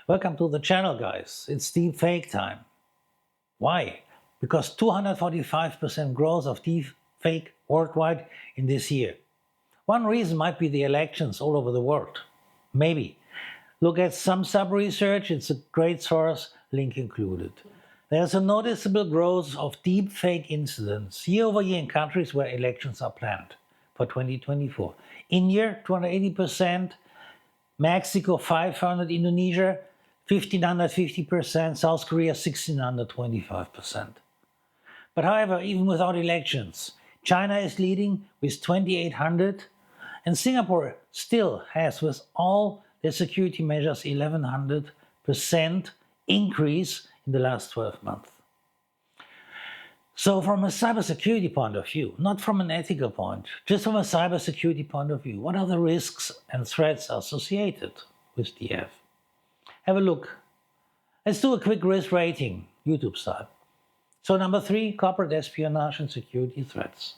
Welcome to the channel, guys. It's deepfake time. Why? Because 245% growth of deepfake worldwide in this year. One reason might be the elections all over the world. Maybe. Look at SumSub Research, it's a great source, link included. There's a noticeable growth of deepfake incidents year over year in countries where elections are planned for 2024. India, 280%, Mexico, 500%, Indonesia, 1,550%, South Korea, 1,625%. But however, even without elections, China is leading with 2,800, and Singapore still has, with all their security measures, 1,100% increase in the last 12 months. So from a cybersecurity point of view, not from an ethical point, just from a cybersecurity point of view, what are the risks and threats associated with DF? Have a look. Let's do a quick risk rating, YouTube style. So number 3, corporate espionage and security threats.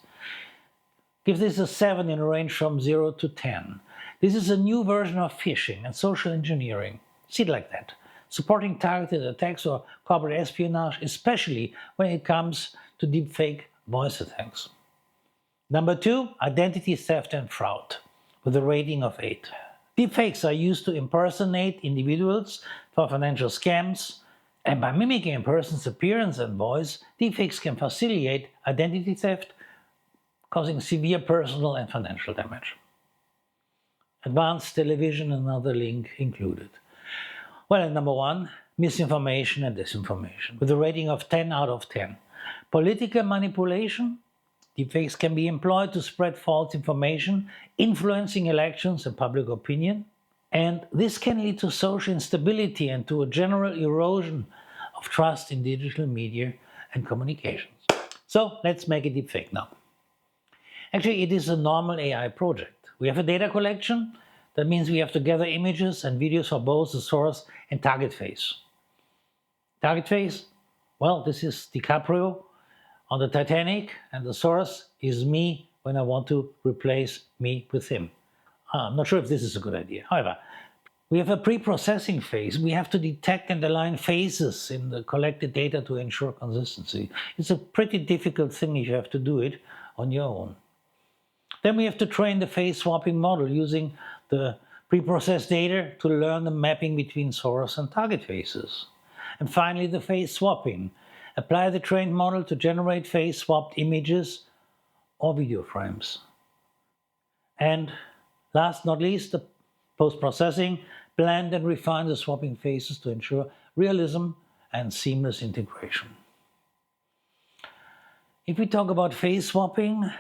Give this a 7 in a range from 0 to 10. This is a new version of phishing and social engineering. See it like that. Supporting targeted attacks or corporate espionage, especially when it comes to deepfake voice attacks. Number 2, identity theft and fraud, with a rating of 8. Deepfakes are used to impersonate individuals for financial scams, and by mimicking a person's appearance and voice, deepfakes can facilitate identity theft, causing severe personal and financial damage. Advanced television, another link included. Well, at number 1, misinformation and disinformation, with a rating of 10 out of 10. Political manipulation. Deepfakes can be employed to spread false information, influencing elections and public opinion. And this can lead to social instability and to a general erosion of trust in digital media and communications. So let's make a deepfake now. Actually, it is a normal AI project. We have a data collection. That means we have to gather images and videos for both the source and target face. Target face? Well, this is DiCaprio on the Titanic, and the source is me when I want to replace me with him. I'm not sure if this is a good idea. However, we have a pre-processing phase. We have to detect and align faces in the collected data to ensure consistency. It's a pretty difficult thing if you have to do it on your own. Then we have to train the face swapping model using the pre-processed data to learn the mapping between source and target faces. And finally, the face swapping. Apply the trained model to generate face swapped images or video frames. And last not least, the post-processing. Blend and refine the swapping faces to ensure realism and seamless integration. If we talk about face swapping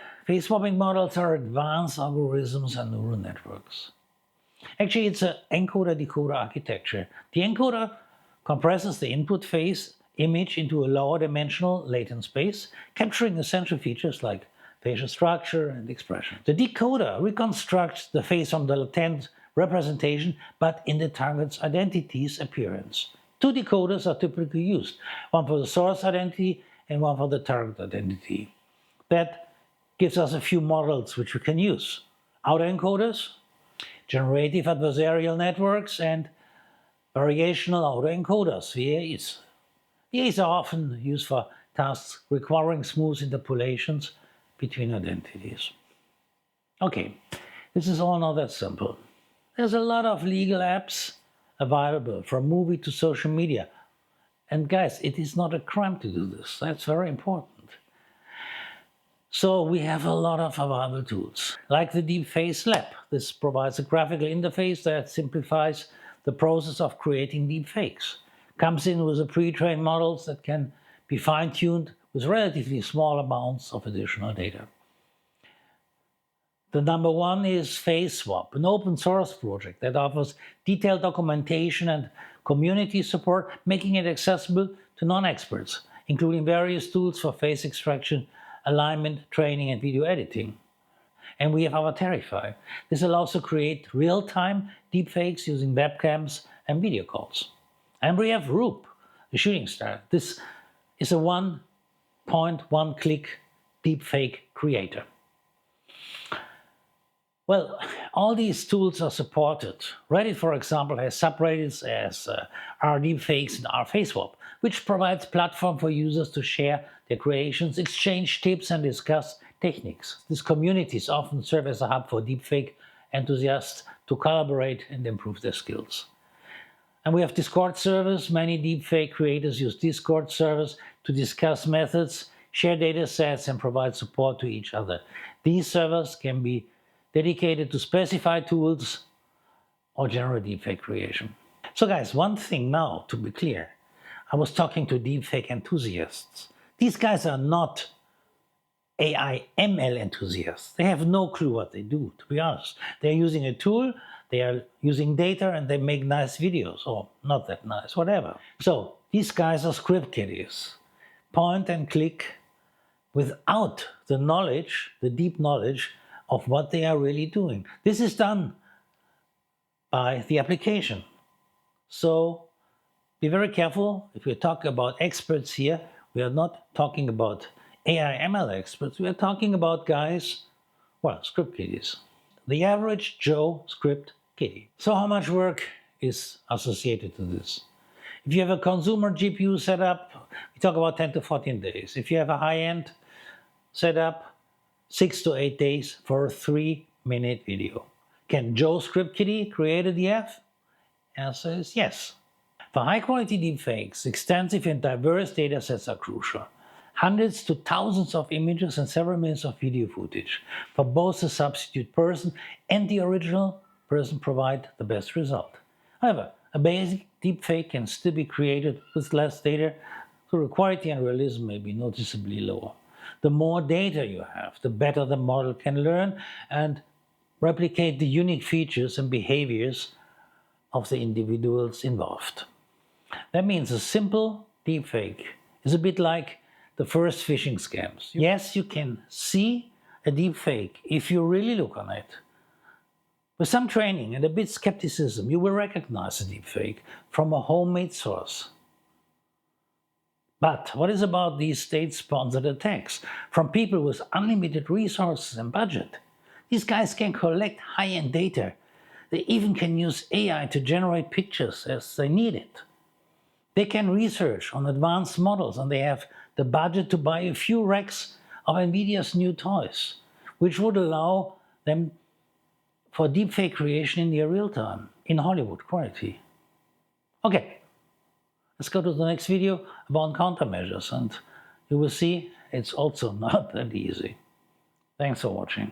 models are advanced algorithms and neural networks. Actually, it's an encoder-decoder architecture. The encoder compresses the input face image into a lower dimensional latent space, capturing essential features like facial structure and expression. The decoder reconstructs the face from the latent representation, but in the target's identity's appearance. 2 decoders are typically used, one for the source identity and one for the target identity. That gives us a few models which we can use. Autoencoders, generative adversarial networks, and variational autoencoders, VAEs. VAEs are often used for tasks requiring smooth interpolations between identities. Okay, this is all not that simple. There's a lot of legal apps available, from movie to social media. And guys, it is not a crime to do this. That's very important. So we have a lot of available tools, like the Deepface Lab. This provides a graphical interface that simplifies the process of creating deepfakes. Comes in with a pre-trained models that can be fine-tuned with relatively small amounts of additional data. The number 1 is FaceSwap, an open source project that offers detailed documentation and community support, making it accessible to non-experts, including various tools for face extraction, alignment, training, and video editing. And we have our Terrify. This allows to create real-time deepfakes using webcams and video calls. And we have Roop, the shooting star. This is a one-click deepfake creator. Well, all these tools are supported. Reddit, for example, has subreddits as R deepfakes and R faceswap, which provides platform for users to share their creations, exchange tips, and discuss techniques. These communities often serve as a hub for deepfake enthusiasts to collaborate and improve their skills. And we have Discord servers. Many deepfake creators use Discord servers to discuss methods, share data sets, and provide support to each other. These servers can be dedicated to specified tools or general deepfake creation. So guys, one thing now to be clear. I was talking to deepfake enthusiasts. These guys are not AI ML enthusiasts. They have no clue what they do, to be honest. They're using a tool, they are using data, and they make nice videos, or not that nice, whatever. So these guys are script kiddies. Point and click without the knowledge, the deep knowledge of what they are really doing. This is done by the application. So be very careful. If we talk about experts here, we are not talking about AI ML experts. We are talking about guys, well, script kiddies. The average Joe script kiddie. So how much work is associated to this? If you have a consumer GPU setup, we talk about 10 to 14 days. If you have a high-end setup, 6 to 8 days for a 3-minute video. Can Joe script kiddie create a DF? Answer is yes. For high-quality deepfakes, extensive and diverse datasets are crucial. Hundreds to thousands of images and several minutes of video footage for both the substitute person and the original person provide the best result. However, a basic deepfake can still be created with less data, so the quality and realism may be noticeably lower. The more data you have, the better the model can learn and replicate the unique features and behaviors of the individuals involved. That means a simple deepfake is a bit like the first phishing scams. Yes, you can see a deepfake if you really look on it. With some training and a bit skepticism, you will recognize a deepfake from a homemade source. But what is about these state-sponsored attacks from people with unlimited resources and budget? These guys can collect high-end data. They even can use AI to generate pictures as they need it. They can research on advanced models, and they have the budget to buy a few racks of NVIDIA's new toys, which would allow them for deepfake creation in near real time, in Hollywood quality. Okay, let's go to the next video about countermeasures, and you will see it's also not that easy. Thanks for watching.